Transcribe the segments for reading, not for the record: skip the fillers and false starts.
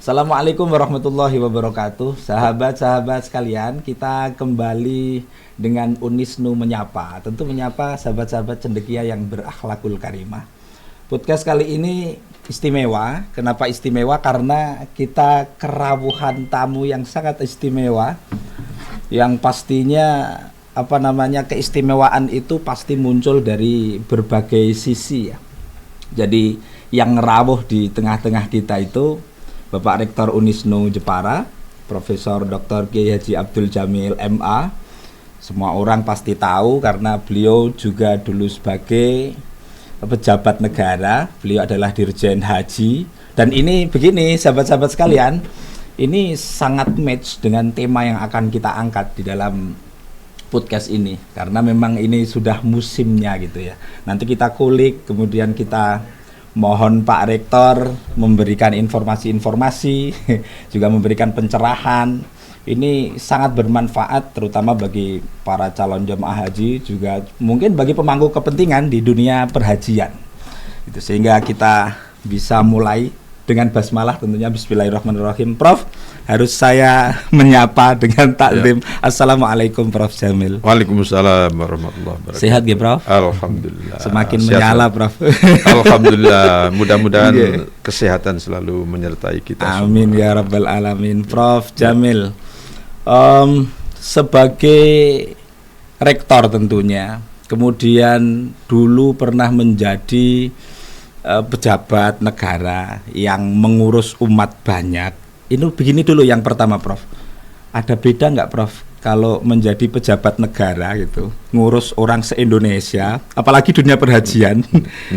Assalamualaikum warahmatullahi wabarakatuh. Sahabat-sahabat sekalian, kita kembali dengan Unisnu Menyapa. Tentu menyapa sahabat-sahabat cendekia yang berakhlakul karimah. Podcast kali ini istimewa. Kenapa istimewa? Karena kita kerawuhan tamu yang sangat istimewa, yang pastinya keistimewaan itu pasti muncul dari berbagai sisi ya. Jadi yang rawuh di tengah-tengah kita itu Bapak Rektor Unisnu Jepara, Profesor Dr. Kiai Haji Abdul Jamil MA. Semua orang pasti tahu karena beliau juga dulu sebagai pejabat negara. Beliau adalah Dirjen Haji. Dan ini begini sahabat-sahabat sekalian, ini sangat match dengan tema yang akan kita angkat di dalam podcast ini. Karena memang ini sudah musimnya gitu ya. Nanti kita kulik, kemudian kita mohon Pak Rektor memberikan informasi-informasi, juga memberikan pencerahan. Ini sangat bermanfaat terutama bagi para calon jemaah haji, juga mungkin bagi pemangku kepentingan di dunia perhajian. Itu sehingga kita bisa mulai dengan basmalah tentunya. Bismillahirrahmanirrahim. Prof, harus saya menyapa dengan takdim. Ya. Assalamualaikum Prof Jamil. Waalaikumsalam warahmatullahi wabarakatuh. Sehat ya Prof? Alhamdulillah. Semakin sehat, menyala Prof. Alhamdulillah. Mudah-mudahan kesehatan selalu menyertai kita. Amin semua. Ya Rabbal Alamin. Prof Jamil, sebagai rektor tentunya, kemudian dulu pernah menjadi pejabat negara yang mengurus umat banyak. Ini begini dulu yang pertama Prof. Ada beda nggak Prof kalau menjadi pejabat negara gitu, ngurus orang se-Indonesia, apalagi dunia perhajian,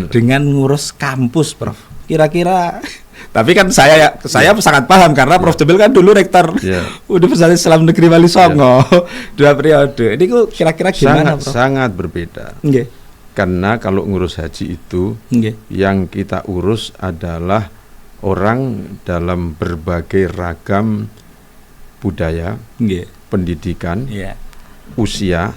dengan ngurus kampus Prof? Kira-kira, tapi kan saya sangat paham karena Prof Jamil kan dulu rektor Universitas Islam Negeri Wali Songo 2 periode. Ini kira-kira gimana Prof? Sangat berbeda. Okay. Karena kalau ngurus haji itu yang kita urus adalah orang dalam berbagai ragam budaya, pendidikan, usia,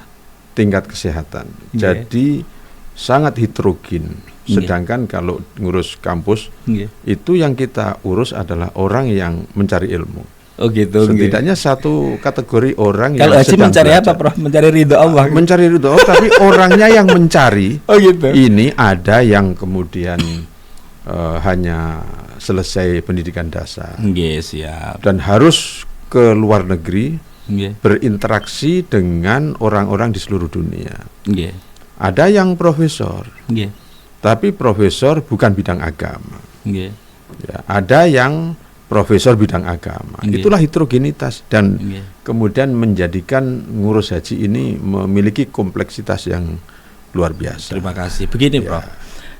tingkat kesehatan. Jadi sangat heterogen. Sedangkan kalau ngurus kampus itu yang kita urus adalah orang yang mencari ilmu. Oh gitu. Setidaknya satu kategori orang kalau yang haji mencari belajar. Apa Prof? Mencari ridho Allah. Mencari ridho Allah, tapi orangnya yang mencari. Oh gitu. Ini ada yang kemudian hanya selesai pendidikan dasar. Siap. Dan harus ke luar negeri berinteraksi dengan orang-orang di seluruh dunia. Ada yang profesor. Tapi profesor bukan bidang agama. Ya, ada yang profesor bidang agama. Itulah heterogenitas dan kemudian menjadikan ngurus haji ini memiliki kompleksitas yang luar biasa. Terima kasih. Begini Prof,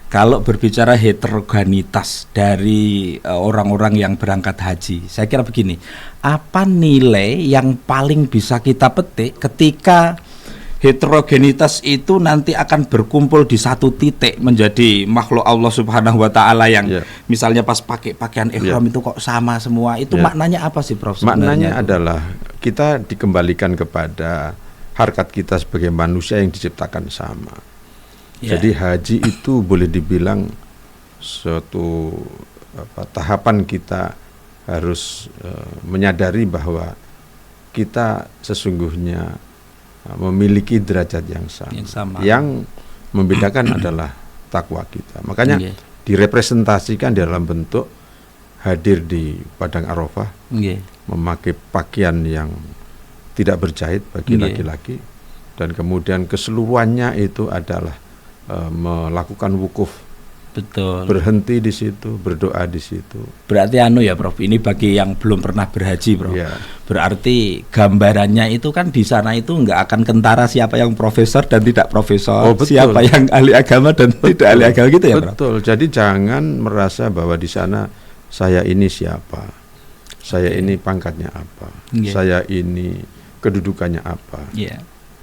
kalau berbicara heterogenitas dari orang-orang yang berangkat haji, saya kira begini, apa nilai yang paling bisa kita petik ketika heterogenitas itu nanti akan berkumpul di satu titik menjadi makhluk Allah Subhanahu wa taala yang misalnya pas pakai pakaian ihram itu kok sama semua. Itu maknanya apa sih Prof? Maknanya adalah kita dikembalikan kepada harkat kita sebagai manusia yang diciptakan sama. Jadi haji itu boleh dibilang suatu tahapan kita harus menyadari bahwa kita sesungguhnya memiliki derajat yang sama. Yang membedakan adalah takwa kita. Makanya direpresentasikan dalam bentuk hadir di Padang Arafah, memakai pakaian yang tidak berjahit bagi laki-laki, dan kemudian keseluruhannya itu adalah melakukan wukuf. Betul. Berhenti di situ, berdoa di situ. Berarti ya Prof, ini bagi yang belum pernah berhaji Prof. Berarti gambarannya itu kan di sana itu nggak akan kentara siapa yang profesor dan tidak profesor, siapa yang ahli agama dan tidak ahli agama gitu ya Prof. Betul. Jadi jangan merasa bahwa di sana saya ini siapa, saya ini pangkatnya apa, saya ini kedudukannya apa.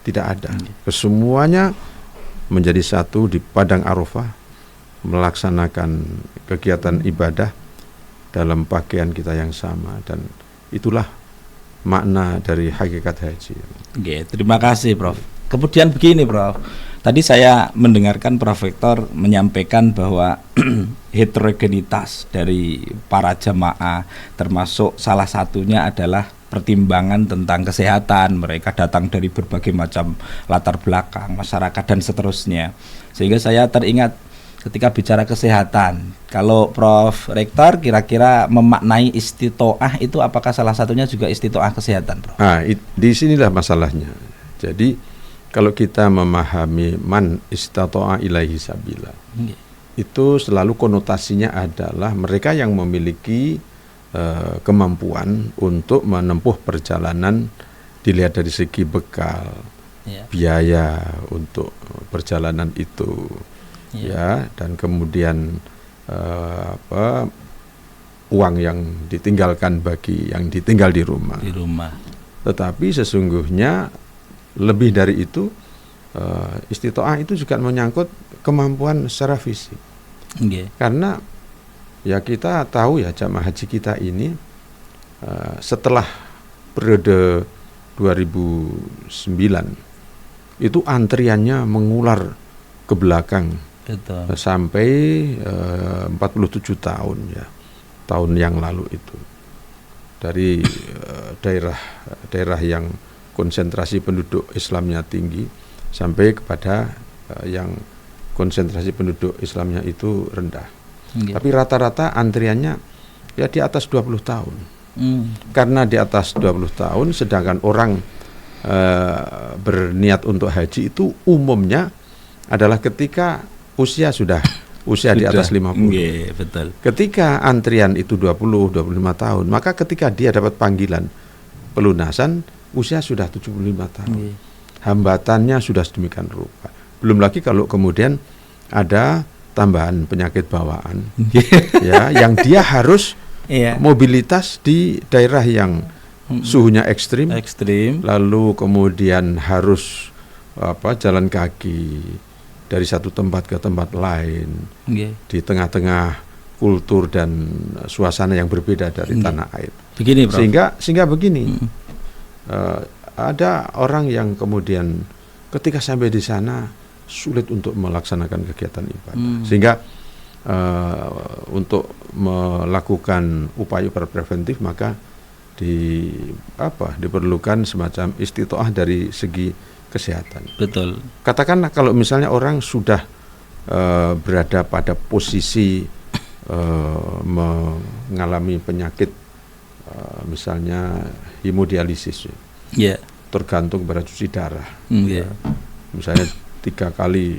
Tidak ada. Kesemuanya menjadi satu di Padang Arafah, melaksanakan kegiatan ibadah dalam pakaian kita yang sama, dan itulah makna dari hakikat haji. Terima kasih Prof. Kemudian begini Prof, tadi saya mendengarkan Prof Rektor menyampaikan bahwa heterogenitas dari para jamaah, termasuk salah satunya adalah pertimbangan tentang kesehatan. Mereka datang dari berbagai macam latar belakang masyarakat dan seterusnya. Sehingga saya teringat ketika bicara kesehatan, kalau Prof Rektor kira-kira memaknai istitoah itu apakah salah satunya juga istitoah kesehatan, Prof? Di sinilah masalahnya. Jadi kalau kita memahami man istato'a ilaihi sabila, itu selalu konotasinya adalah mereka yang memiliki kemampuan untuk menempuh perjalanan, dilihat dari segi bekal, biaya untuk perjalanan itu, ya, dan kemudian uang yang ditinggalkan bagi yang ditinggal di rumah. Tetapi sesungguhnya lebih dari itu, istitoah itu juga menyangkut kemampuan secara fisik. Karena ya kita tahu ya jamaah haji kita ini setelah periode 2009 itu antriannya mengular ke belakang. Betul. Sampai 47 tahun ya, tahun yang lalu itu, dari daerah yang konsentrasi penduduk Islamnya tinggi sampai kepada yang konsentrasi penduduk Islamnya itu rendah. Tapi rata-rata antriannya ya di atas 20 tahun. Karena di atas 20 tahun, sedangkan orang berniat untuk haji itu umumnya adalah ketika usia di atas 50. Betul. Ketika antrian itu 20-25 tahun, maka ketika dia dapat panggilan pelunasan, usia sudah 75 tahun. Hambatannya sudah sedemikian rupa. Belum lagi kalau kemudian ada tambahan penyakit bawaan, ya, yang dia harus mobilitas di daerah yang suhunya ekstrim, lalu kemudian harus jalan kaki dari satu tempat ke tempat lain, di tengah-tengah kultur dan suasana yang berbeda dari tanah air. Begini, Prof. Sehingga begini, ada orang yang kemudian ketika sampai di sana sulit untuk melaksanakan kegiatan ibadah, sehingga untuk melakukan upaya preventif maka diperlukan semacam istitoah dari segi kesehatan. Betul. Katakanlah kalau misalnya orang sudah berada pada posisi mengalami penyakit misalnya hemodialisis, tergantung pada cuci darah, misalnya 3 kali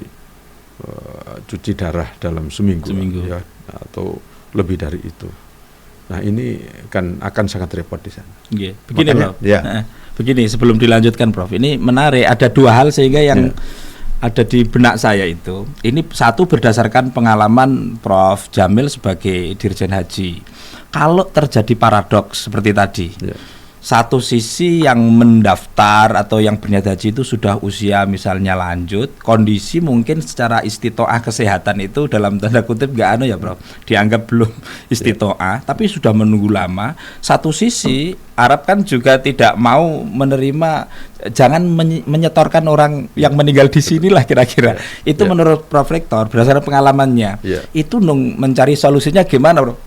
cuci darah dalam seminggu. Ya, atau lebih dari itu. Nah ini kan akan sangat repot di sana. Begini, Prof. Begini, sebelum dilanjutkan, Prof, ini menarik. Ada 2 hal sehingga yang ada di benak saya itu. Ini satu berdasarkan pengalaman Prof Jamil sebagai Dirjen Haji. Kalau terjadi paradoks seperti tadi, satu sisi yang mendaftar atau yang berniat haji itu sudah usia misalnya lanjut, kondisi mungkin secara istitoah kesehatan itu dalam tanda kutip Prof, dianggap belum istitoah, tapi sudah menunggu lama. Satu sisi Arab kan juga tidak mau menerima, jangan menyetorkan orang yang meninggal di sinilah kira-kira. Itu menurut Prof Rektor berdasarkan pengalamannya, itu mencari solusinya gimana, Prof?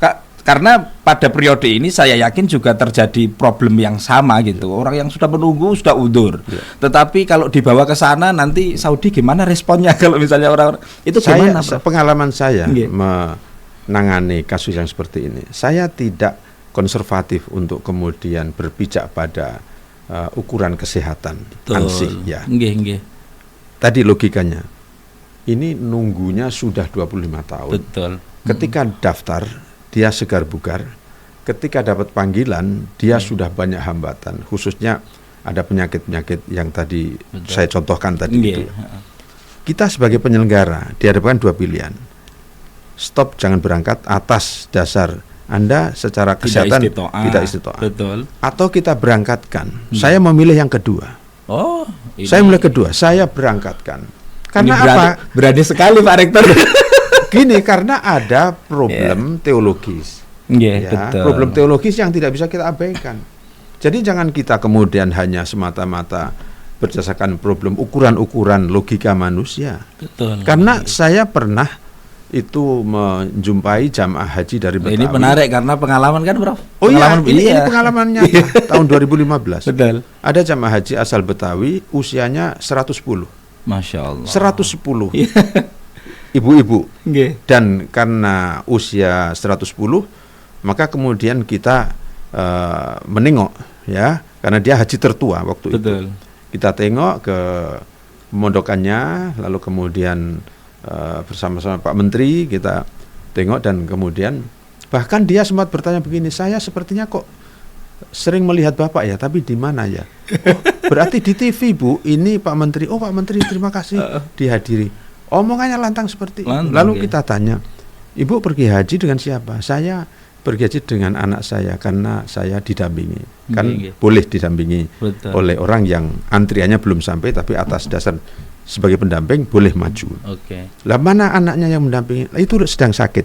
Karena pada periode ini saya yakin juga terjadi problem yang sama gitu. Orang yang sudah menunggu sudah undur. Tetapi kalau dibawa ke sana nanti Saudi gimana responnya kalau misalnya orang itu gimana? Pengalaman saya menangani kasus yang seperti ini, saya tidak konservatif untuk kemudian berpijak pada ukuran kesehatan ansih ya. Tadi logikanya. Ini nunggunya sudah 25 tahun. Betul. Ketika daftar dia segar bugar, ketika dapat panggilan dia sudah banyak hambatan, khususnya ada penyakit-penyakit yang tadi saya contohkan tadi itu. Kita sebagai penyelenggara dihadapkan 2 pilihan. Stop, jangan berangkat atas dasar Anda secara kesehatan tidak istitoah. Betul. Atau kita berangkatkan. Saya memilih yang kedua. Saya memilih kedua, saya berangkatkan. Karena apa? Berani sekali Pak Rektor. Gini, karena ada problem teologis, betul. Problem teologis yang tidak bisa kita abaikan. Jadi jangan kita kemudian hanya semata-mata berdasarkan problem ukuran-ukuran logika manusia. Betul. Karena saya pernah itu menjumpai jamaah haji dari Betawi. Ini menarik karena pengalaman kan, Prof? Oh iya, ini pengalamannya tahun 2015. Betul. Ada jamaah haji asal Betawi, usianya 110. Masya Allah. 110. Ibu-ibu. Okay. Dan karena usia 110, maka kemudian kita menengok, ya, karena dia haji tertua waktu Betul. itu. Kita tengok ke pemondokannya, lalu kemudian bersama-sama Pak Menteri kita tengok, dan kemudian bahkan dia sempat bertanya begini, saya sepertinya kok sering melihat Bapak ya, tapi di mana ya? Oh, berarti di TV, Bu, ini Pak Menteri. Oh, Pak Menteri, terima kasih dihadiri. Omongannya lantang seperti itu. Lalu kita tanya, Ibu pergi haji dengan siapa? Saya pergi haji dengan anak saya karena saya didampingi. Kan boleh didampingi oleh orang yang antriannya belum sampai, tapi atas dasar sebagai pendamping boleh maju. Lah mana anaknya yang mendampingi? Itu sedang sakit.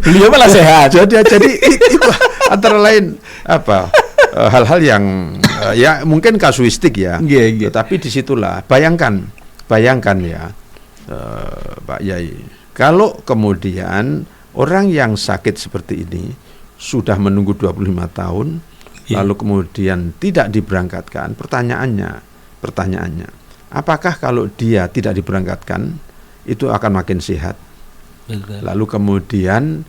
Beliau malah sehat. Jadi itu antara lain apa hal-hal yang ya mungkin kasuistik ya. Tapi disitulah bayangkan ya Pak Yai, kalau kemudian orang yang sakit seperti ini sudah menunggu 25 tahun, lalu kemudian tidak diberangkatkan, pertanyaannya, apakah kalau dia tidak diberangkatkan itu akan makin sehat? Betul. Lalu kemudian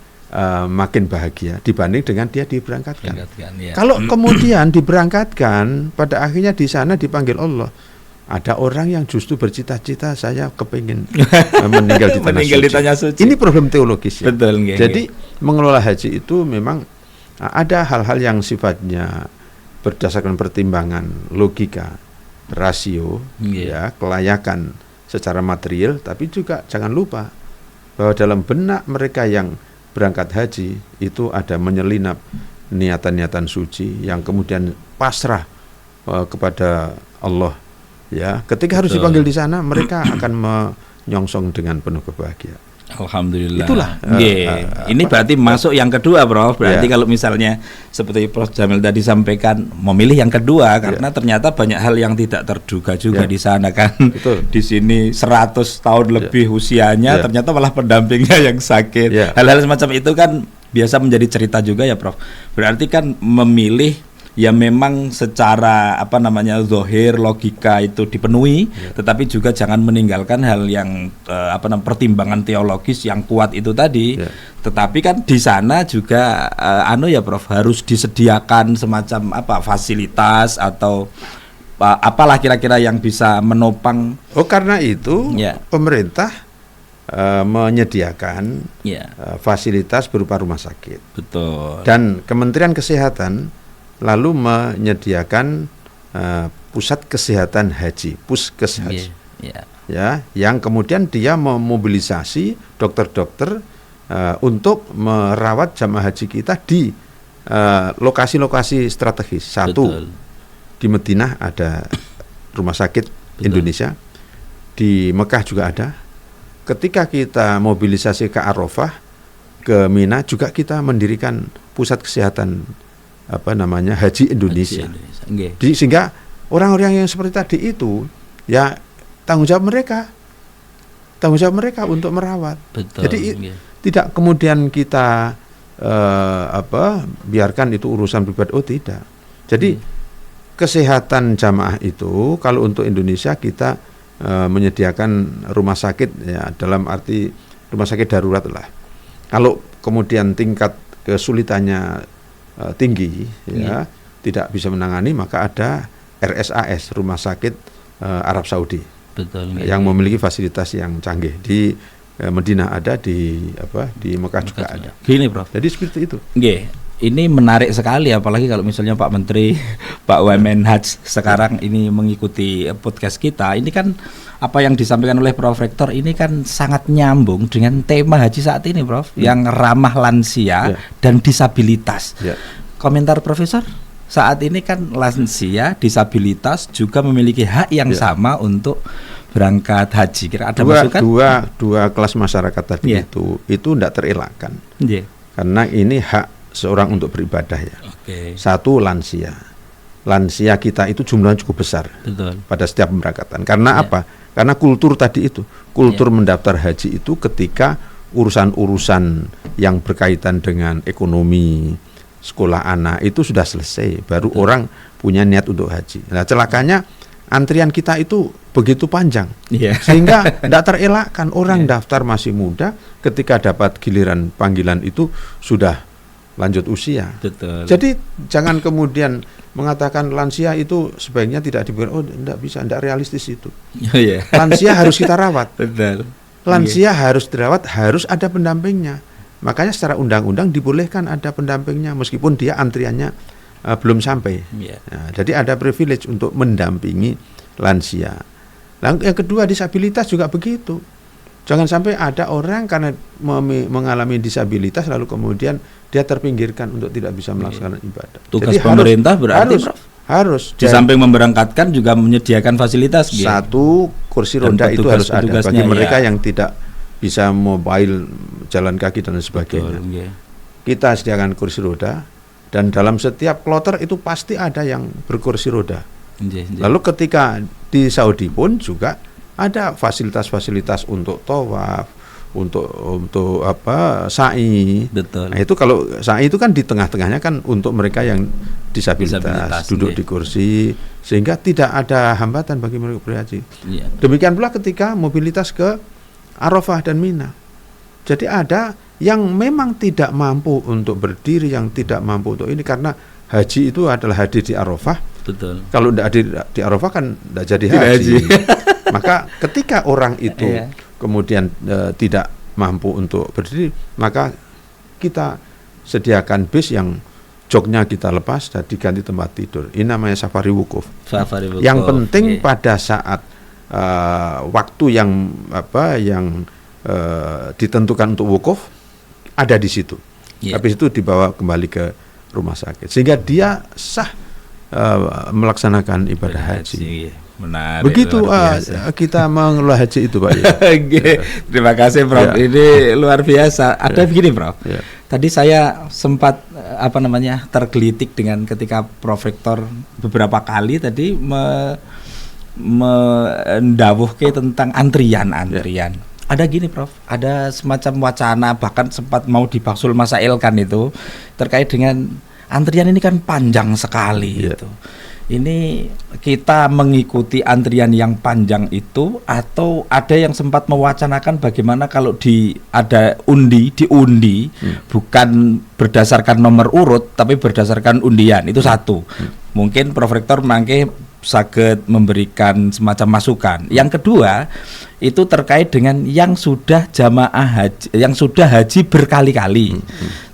makin bahagia dibanding dengan dia diberangkatkan. Kalau kemudian diberangkatkan, pada akhirnya di sana dipanggil Allah. Ada orang yang justru bercita-cita, saya kepingin meninggal di tanah suci. Ini problem teologis ya. Betul, jadi mengelola haji itu memang ada hal-hal yang sifatnya berdasarkan pertimbangan logika, rasio, ya, kelayakan secara material, tapi juga jangan lupa bahwa dalam benak mereka yang berangkat haji itu ada menyelinap niatan-niatan suci yang kemudian pasrah kepada Allah. Ya, ketika harus dipanggil di sana, mereka akan menyongsong dengan penuh kebahagiaan. Alhamdulillah. Itulah. Ini berarti masuk yang kedua, Prof. Berarti kalau misalnya seperti Prof Jamil tadi sampaikan, memilih yang kedua karena ternyata banyak hal yang tidak terduga juga di sana kan. Betul. Di sini 100 tahun lebih usianya, ternyata malah pendampingnya yang sakit. Hal-hal semacam itu kan biasa menjadi cerita juga ya, Prof. Berarti kan memilih ya memang secara zahir logika itu dipenuhi, tetapi juga jangan meninggalkan hal yang pertimbangan teologis yang kuat itu tadi. Tetapi kan di sana juga Prof, harus disediakan semacam fasilitas atau apalah kira-kira yang bisa menopang. Karena itu pemerintah menyediakan fasilitas berupa rumah sakit. Betul. Dan Kementerian Kesehatan lalu menyediakan pusat kesehatan haji, puskes haji, ya, yang kemudian dia memobilisasi dokter-dokter untuk merawat jamaah haji kita di lokasi-lokasi strategis. Satu, di Madinah ada rumah sakit Indonesia, di Mekah juga ada. Ketika kita mobilisasi ke Arafah, ke Mina, juga kita mendirikan pusat kesehatan Haji Indonesia. Sehingga orang-orang yang seperti tadi itu ya tanggung jawab mereka untuk merawat. Betul, jadi tidak kemudian kita biarkan itu urusan pribadi. Tidak. Jadi kesehatan jamaah itu kalau untuk Indonesia kita menyediakan rumah sakit ya, dalam arti rumah sakit darurat lah. Kalau kemudian tingkat kesulitannya tinggi ya, tidak bisa menangani, maka ada RSAS, Rumah Sakit Arab Saudi. Betul, yang memiliki fasilitas yang canggih. Di Madinah ada, di Mekah juga ada. Gini, Prof. Jadi seperti itu. Ini menarik sekali, apalagi kalau misalnya Pak Menteri, Pak Wamenhaj sekarang ini mengikuti podcast kita. Ini kan apa yang disampaikan oleh Prof Rektor ini kan sangat nyambung dengan tema haji saat ini, Prof, yang ramah lansia dan disabilitas. Komentar Profesor? Saat ini kan lansia, disabilitas juga memiliki hak yang sama untuk berangkat haji. Kira ada masukan? Dua kelas masyarakat tadi itu tidak terelakkan. Karena ini hak seorang untuk beribadah ya. Satu, lansia kita itu jumlahnya cukup besar. Betul. Pada setiap pemberangkatan. Karena apa? Karena kultur tadi itu, kultur mendaftar haji itu ketika urusan-urusan yang berkaitan dengan ekonomi, sekolah anak itu sudah selesai, baru orang punya niat untuk haji. Nah, celakanya antrian kita itu begitu panjang, sehingga tidak terelakkan orang daftar masih muda, ketika dapat giliran panggilan itu sudah lanjut usia. Betul. Jadi jangan kemudian mengatakan lansia itu sebaiknya tidak diberi, tidak bisa, tidak realistis itu. Lansia harus kita rawat. Betul. Lansia harus dirawat, harus ada pendampingnya. Makanya secara undang-undang dibolehkan ada pendampingnya meskipun dia antriannya belum sampai. Nah, jadi ada privilege untuk mendampingi lansia. Yang kedua, disabilitas juga begitu. Jangan sampai ada orang karena mengalami disabilitas lalu kemudian dia terpinggirkan untuk tidak bisa melaksanakan ibadah. Tugas jadi pemerintah harus di samping memberangkatkan juga menyediakan fasilitas. Satu, kursi roda itu harus ada bagi mereka yang tidak bisa mobile, jalan kaki dan sebagainya. Kita sediakan kursi roda, dan dalam setiap kloter itu pasti ada yang berkursi roda. Lalu ketika di Saudi pun juga ada fasilitas-fasilitas untuk tawaf, untuk sa'i. Betul. Nah, itu kalau sa'i itu kan di tengah-tengahnya kan untuk mereka yang disabilitas duduk di kursi, sehingga tidak ada hambatan bagi mereka berhaji. Demikian pula ketika mobilitas ke Arafah dan Mina. Jadi ada yang memang tidak mampu untuk berdiri, yang tidak mampu untuk ini, karena haji itu adalah hadir di Arafah. Betul. Kalau tidak hadir di Arafah kan tidak jadi haji. Maka ketika orang itu kemudian tidak mampu untuk berdiri, maka kita sediakan bis yang joknya kita lepas dan diganti tempat tidur. Ini namanya safari wukuf. Yang penting pada saat waktu yang ditentukan untuk wukuf ada di situ. Habis itu dibawa kembali ke rumah sakit sehingga dia sah melaksanakan ibadah haji. Menarik, begitu kita mengelola haji itu, Pak. Terima kasih, Prof. Ini luar biasa. Ada begini, Prof. Tadi saya sempat tergelitik dengan ketika Prof Rektor beberapa kali tadi mendawuhke tentang antrian. Ada gini, Prof. Ada semacam wacana, bahkan sempat mau dibaksul masailkan itu terkait dengan antrian ini kan panjang sekali gitu. Ini kita mengikuti antrian yang panjang itu, atau ada yang sempat mewacanakan bagaimana kalau ada diundi bukan berdasarkan nomor urut tapi berdasarkan undian. Itu satu. Mungkin Prof Rektor mangke saged memberikan semacam masukan. Yang kedua, itu terkait dengan yang sudah jamaah haji, yang sudah haji berkali-kali.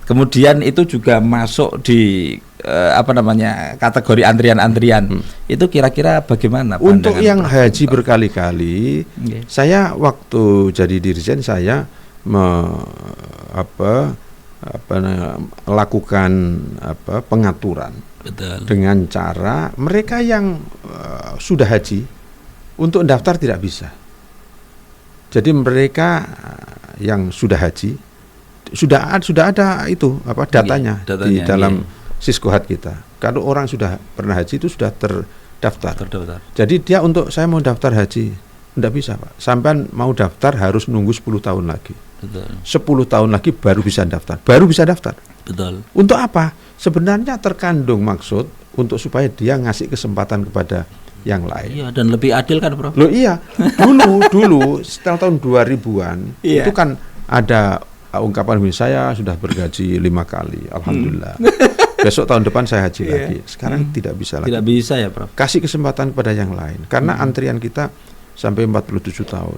Kemudian itu juga masuk di kategori antrian-antrian. Itu kira-kira bagaimana pandangan untuk yang haji berkali-kali? Saya waktu jadi dirjen saya melakukan pengaturan. Betul. Dengan cara mereka yang sudah haji untuk daftar tidak bisa. Jadi mereka yang sudah haji sudah ada itu datanya di dalam Siskohat kita. Kalau orang sudah pernah haji itu sudah terdaftar. Jadi dia untuk saya mau daftar haji, tidak bisa, Pak. Sampai mau daftar harus nunggu 10 tahun lagi. Betul. 10 tahun lagi baru bisa daftar. Betul. Untuk apa? Sebenarnya terkandung maksud untuk supaya dia ngasih kesempatan kepada yang lain. Iya, dan lebih adil kan, Prof? Loh iya. Dulu setelah tahun 2000-an itu kan ada ungkapan saya sudah bergaji 5 kali, alhamdulillah. Besok tahun depan saya haji lagi. Sekarang tidak bisa lagi. Tidak bisa ya, Prof. Kasih kesempatan kepada yang lain. Karena antrian kita sampai 47 tahun.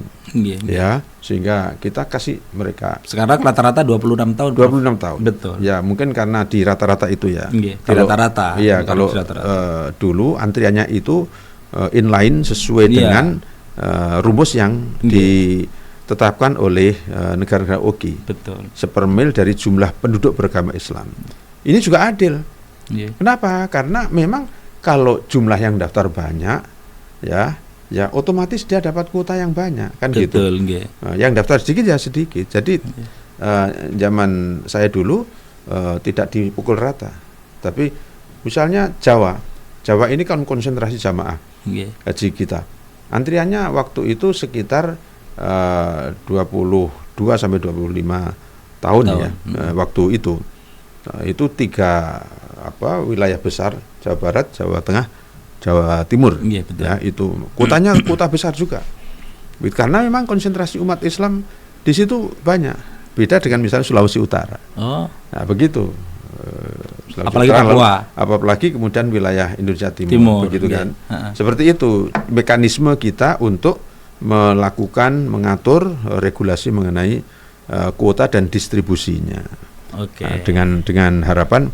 Ya, sehingga kita kasih mereka. Sekarang rata-rata 26 tahun. 26 tahun. Betul. Ya, mungkin karena di rata-rata itu ya. Di rata-rata. Iya, kalau dulu antriannya itu inline sesuai dengan rumus yang ditetapkan oleh negara-negara OKI. Betul. Sepermil dari jumlah penduduk beragama Islam. Ini juga adil. Kenapa? Karena memang kalau jumlah yang daftar banyak, ya otomatis dia dapat kuota yang banyak, kan. Betul, gitu. Yang daftar sedikit ya sedikit. Jadi zaman saya dulu tidak dipukul rata. Tapi misalnya Jawa ini kan konsentrasi jamaah haji kita. Antriannya waktu itu sekitar 22 sampai 25 tahun ya. Waktu itu. Itu 3 wilayah besar, Jawa Barat, Jawa Tengah, Jawa Timur. Iya, betul. Ya, itu kotanya kota besar juga. Karena memang konsentrasi umat Islam di situ banyak. Beda dengan misalnya Sulawesi Utara. Oh. Nah, begitu. Apalagi Papua. Apalagi kemudian wilayah Indonesia Timur begitu kan. Seperti itu mekanisme kita untuk melakukan mengatur regulasi mengenai kuota dan distribusinya. Dengan harapan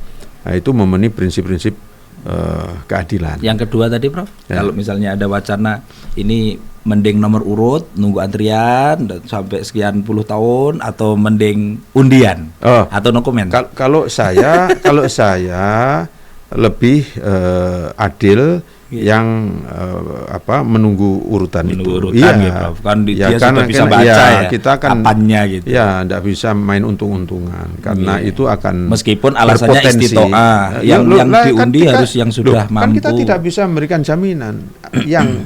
itu memenuhi prinsip-prinsip keadilan. Yang kedua tadi Prof, kalau misalnya ada wacana ini mending nomor urut, nunggu antrian sampai sekian puluh tahun, atau mending undian atau no comment? Kalau saya lebih adil yang menunggu urutan itu. Iya, ya, Prof. Kan dia sudah bisa baca kita kan kapannya gitu. Ya, tidak bisa main untung-untungan karena itu akan meskipun alasannya istitoah yang diundi kan harus yang sudah mampu. Kan kita tidak bisa memberikan jaminan yang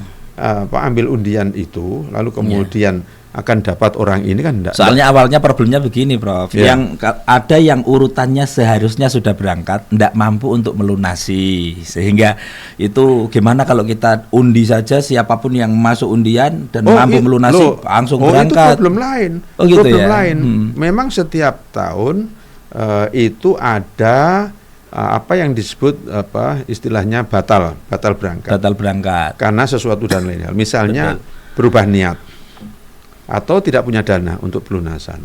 ambil undian itu lalu kemudian akan dapat orang ini kan enggak. Soalnya awalnya problemnya begini Prof, yang ada yang urutannya seharusnya sudah berangkat enggak mampu untuk melunasi, sehingga itu gimana kalau kita undi saja siapapun yang masuk undian dan mampu melunasi langsung berangkat. Itu problem lain. Lain. Memang setiap tahun itu ada apa yang disebut istilahnya batal berangkat karena sesuatu dan lain hal, misalnya berubah niat atau tidak punya dana untuk pelunasan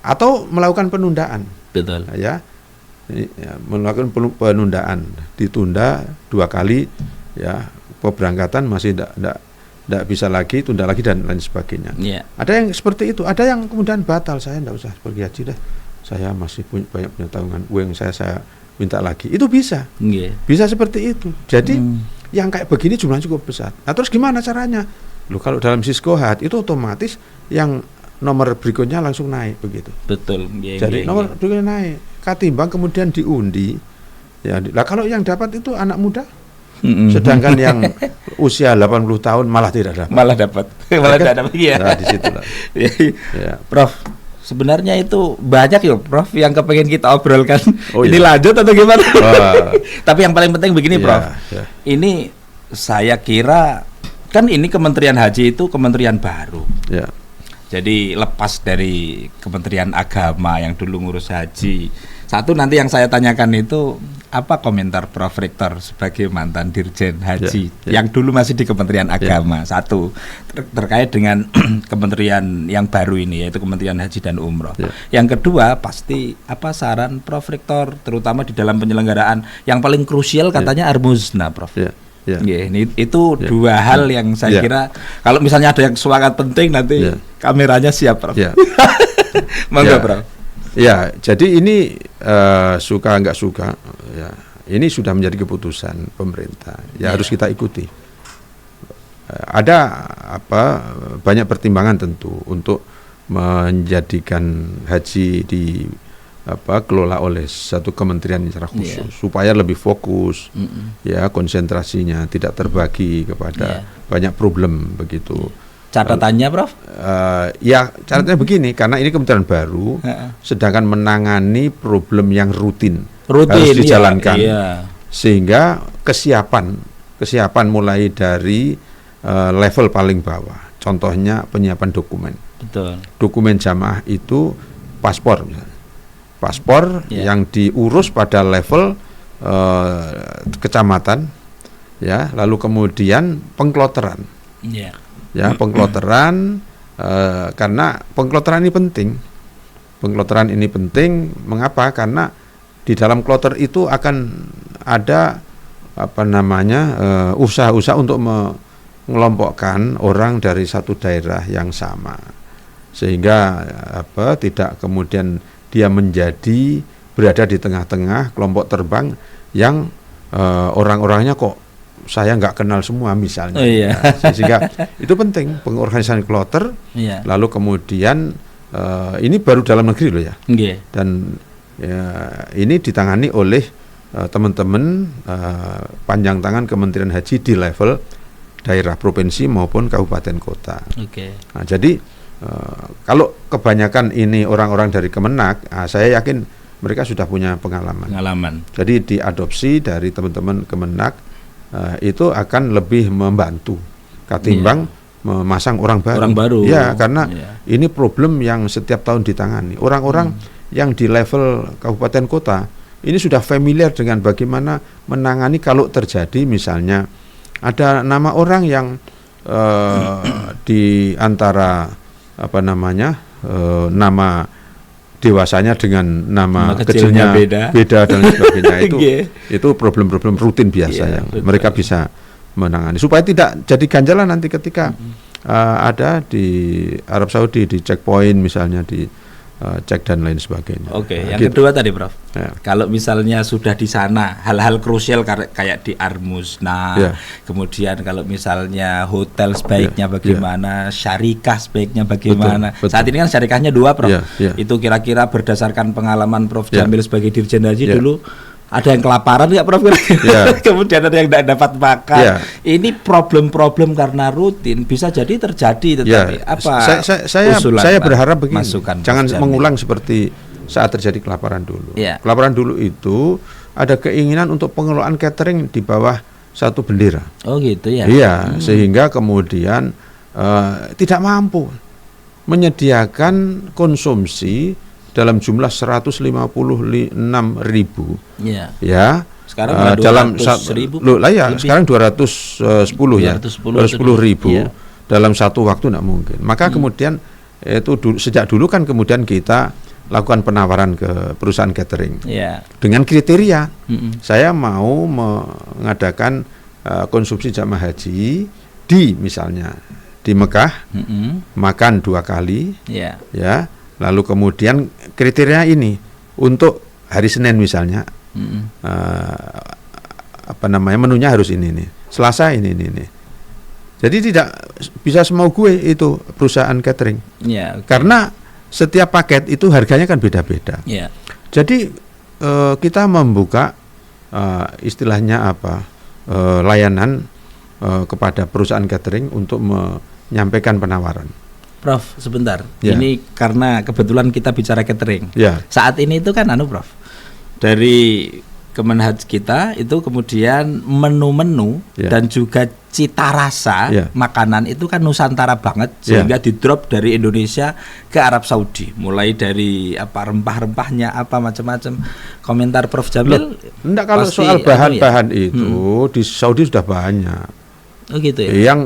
atau melakukan penundaan. Melakukan penundaan, ditunda 2 kali keberangkatan masih tidak bisa lagi, tunda lagi dan lain sebagainya. Ada yang seperti itu, ada yang kemudian batal, saya tidak usah pergi haji dah, saya masih banyak punya tanggungan, uang saya minta lagi. Itu bisa. Bisa seperti itu. Jadi yang kayak begini jumlahnya cukup besar. Nah, terus gimana caranya? Loh, kalau dalam Siskohat itu otomatis yang nomor berikutnya langsung naik begitu. Betul. Jadi nomor berikutnya naik. Ketimbang kemudian diundi. Lah kalau yang dapat itu anak muda. Sedangkan yang usia 80 tahun malah tidak dapat. Malah dapat. Nah, di situlah. Prof, sebenarnya itu banyak ya Prof yang kepengen kita obrolkan. Ini lanjut atau gimana? Tapi yang paling penting begini Prof. Ini saya kira kan ini Kementerian Haji itu kementerian baru. Jadi lepas dari Kementerian Agama yang dulu ngurus haji. Satu, nanti yang saya tanyakan itu apa komentar Prof Rektor sebagai mantan Dirjen Haji yang dulu masih di Kementerian Agama. Satu, terkait dengan kementerian yang baru ini, yaitu Kementerian Haji dan Umroh. Yang kedua, pasti apa saran Prof Rektor terutama di dalam penyelenggaraan yang paling krusial katanya Armusna, Prof. Itu dua hal yang saya kira kalau misalnya ada yang sangat penting nanti kameranya siap Prof. Monggo Prof. Jadi ini suka nggak suka ini sudah menjadi keputusan pemerintah. Harus kita ikuti. Ada banyak pertimbangan tentu untuk menjadikan haji di kelola oleh satu kementerian secara khusus supaya lebih fokus, konsentrasinya tidak terbagi kepada banyak problem begitu. Catatannya Prof? Catatannya begini, karena ini kementerian baru, sedangkan menangani problem yang rutin harus dijalankan, sehingga kesiapan mulai dari level paling bawah. Contohnya penyiapan dokumen. Dokumen jamaah itu paspor misalnya. Paspor yang diurus pada level kecamatan, lalu kemudian pengkloteran, pengkloteran karena pengkloteran ini penting. Mengapa? Karena di dalam kloter itu akan ada usaha-usaha untuk mengelompokkan orang dari satu daerah yang sama, sehingga tidak kemudian dia menjadi berada di tengah-tengah kelompok terbang yang orang-orangnya kok saya nggak kenal semua misalnya. Sehingga itu penting pengorganisasian kloter. Lalu kemudian ini baru dalam negeri loh dan ini ditangani oleh teman-teman panjang tangan Kementerian Haji di level daerah provinsi maupun kabupaten kota. Okay. Nah, jadi kalau kebanyakan ini orang-orang dari Kemenak, saya yakin mereka sudah punya pengalaman. Jadi diadopsi dari teman-teman Kemenak itu akan lebih membantu ketimbang memasang orang baru. Ya, karena ini problem yang setiap tahun ditangani. Orang-orang yang di level kabupaten kota ini sudah familiar dengan bagaimana menangani kalau terjadi misalnya ada nama orang yang di antara nama dewasanya dengan nama kecilnya beda dan sebagainya. Itu problem-problem rutin biasa yang mereka bisa menangani supaya tidak jadi ganjalan nanti ketika ada di Arab Saudi di checkpoint misalnya di cek dan lain sebagainya. Yang kedua tadi Prof. Kalau misalnya sudah di sana hal-hal krusial kayak di Armusna, kemudian kalau misalnya hotel sebaiknya bagaimana, syarikah sebaiknya bagaimana. Betul. Saat ini kan syarikahnya 2 Prof. Itu kira-kira berdasarkan pengalaman Prof Jamil sebagai Dirjen Haji dulu. Ada yang kelaparan nggak Prof? Kemudian ada yang tidak dapat makan. Ini problem-problem karena rutin bisa jadi terjadi. Tetapi apa saya berharap begini, jangan mengulang seperti saat terjadi kelaparan dulu. Kelaparan dulu itu ada keinginan untuk pengelolaan catering di bawah satu bendera. Oh gitu ya. Iya, sehingga kemudian tidak mampu menyediakan konsumsi dalam jumlah 156.000 ya. Sekarang dalam 200.000 sekarang 210 ribu dalam satu waktu tidak mungkin. Maka kemudian itu sejak dulu kan kemudian kita lakukan penawaran ke perusahaan catering dengan kriteria saya mau mengadakan konsumsi jamaah haji di misalnya di Mekah makan 2 kali ya. Lalu kemudian kriteria ini untuk hari Senin misalnya menunya harus ini nih, Selasa ini. Jadi tidak bisa semau gue itu perusahaan catering. Karena setiap paket itu harganya kan beda-beda. Jadi kita membuka istilahnya layanan kepada perusahaan catering untuk menyampaikan penawaran. Prof, sebentar. Ini karena kebetulan kita bicara catering. Saat ini itu kan Prof. Dari Kemenhaj kita itu kemudian menu-menu dan juga cita rasa makanan itu kan Nusantara banget sehingga di-drop dari Indonesia ke Arab Saudi. Mulai dari rempah-rempahnya macam-macam. Komentar Prof Jamil. Enggak, kalau soal bahan-bahan itu di Saudi sudah banyak. Oh gitu ya.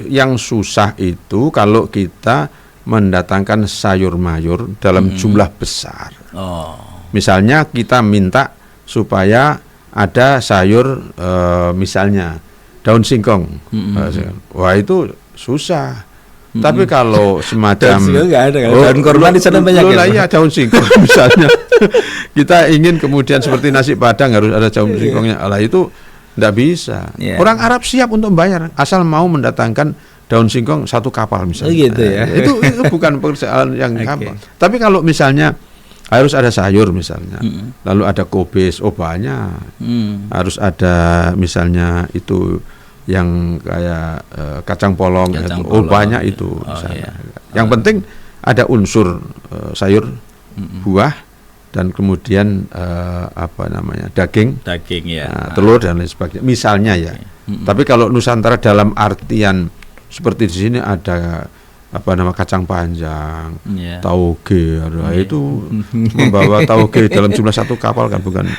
Yang susah itu kalau kita mendatangkan sayur mayur dalam jumlah besar. Misalnya kita minta supaya ada sayur misalnya daun singkong. Wah itu susah. Tapi kalau semacam daun kurma di sana banyak daun singkong misalnya. Kita ingin kemudian seperti nasi Padang harus ada daun singkongnya. Itu tidak bisa. Orang Arab siap untuk membayar asal mau mendatangkan daun singkong 1 kapal misalnya. Gitu ya. Itu bukan persoalan yang gampang. Tapi kalau misalnya harus ada sayur misalnya, lalu ada kobis, banyak. Harus ada misalnya itu yang kayak kacang polong, banyak itu. Yang penting ada unsur sayur, buah. Dan kemudian daging telur dan lain sebagainya misalnya Tapi kalau Nusantara dalam artian seperti di sini ada kacang panjang, tauge, itu membawa tauge dalam jumlah 1 kapal kan bukan.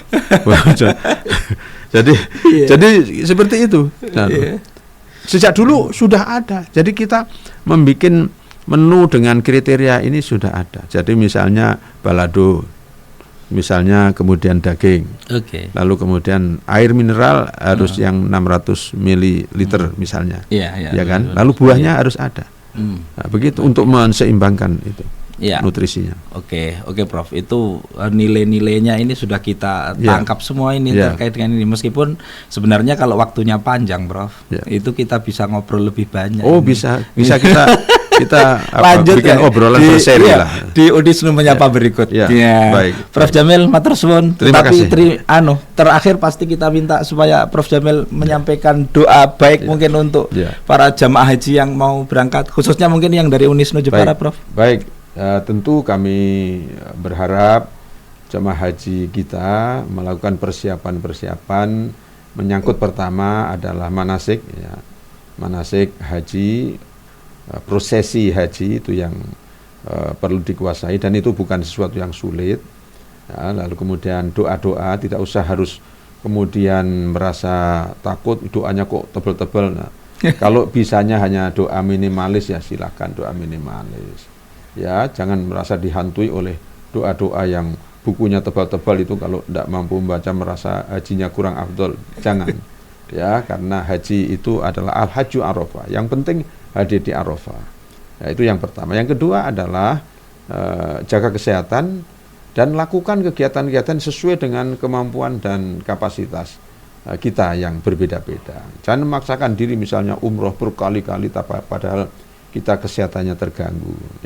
Jadi seperti itu. Sejak dulu sudah ada. Jadi kita membuat menu dengan kriteria ini sudah ada. Jadi misalnya balado, misalnya kemudian daging, lalu kemudian air mineral harus yang 600 ml misalnya, kan? Lalu buahnya harus ada, begitu untuk menseimbangkan itu. nutrisinya. Oke, Prof. Itu nilai-nilainya ini sudah kita tangkap semua ini terkait dengan ini. Meskipun sebenarnya kalau waktunya panjang, Prof, itu kita bisa ngobrol lebih banyak. Oh, bisa kita lanjut bikin obrolan berseri lah di Unisnu Menyapa berikut. Baik. Prof Jamil matur suwun. Terima kasih. Terakhir pasti kita minta supaya Prof Jamil menyampaikan doa baik mungkin untuk para jamaah haji yang mau berangkat, khususnya mungkin yang dari Unisnu Jepara, Prof. Baik, tentu kami berharap jamaah haji kita melakukan persiapan menyangkut pertama adalah manasik manasik haji. Prosesi haji itu yang perlu dikuasai, dan itu bukan sesuatu yang sulit. Lalu kemudian doa-doa tidak usah harus kemudian merasa takut doanya kok tebel-tebel. Kalau bisanya hanya doa minimalis ya silakan doa minimalis. Jangan merasa dihantui oleh doa-doa yang bukunya tebal-tebal itu, kalau tidak mampu membaca merasa hajinya kurang afdol. Jangan. Karena haji itu adalah al-hajju Arafah. Yang penting hadir di Arafah. Itu yang pertama. Yang kedua adalah jaga kesehatan dan lakukan kegiatan-kegiatan sesuai dengan kemampuan dan kapasitas kita yang berbeda-beda. Jangan memaksakan diri misalnya umroh berkali-kali padahal kita kesehatannya terganggu.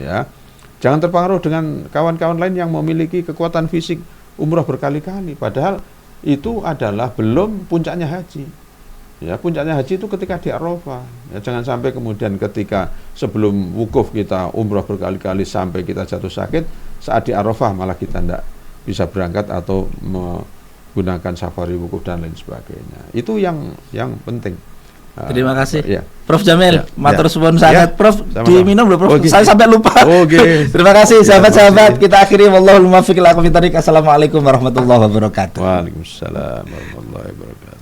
Jangan terpengaruh dengan kawan-kawan lain yang memiliki kekuatan fisik umroh berkali-kali padahal itu adalah belum puncaknya haji. Puncaknya haji itu ketika di Arafah. Jangan sampai kemudian ketika sebelum wukuf kita umroh berkali-kali sampai kita jatuh sakit, saat di Arafah malah kita tidak bisa berangkat atau menggunakan safari wukuf dan lain sebagainya. Itu yang penting. Terima kasih, Prof Jamil. Matur suwun sangat, Prof. Sama-sama. Diminum loh, Prof. Saya sampai lupa. Terima kasih, sahabat-sahabat. Kita akhiri. Wallahul muwaffiq ila aqwamit thoriq. Assalamualaikum warahmatullahi wabarakatuh. Waalaikumsalam warahmatullahi wabarakatuh.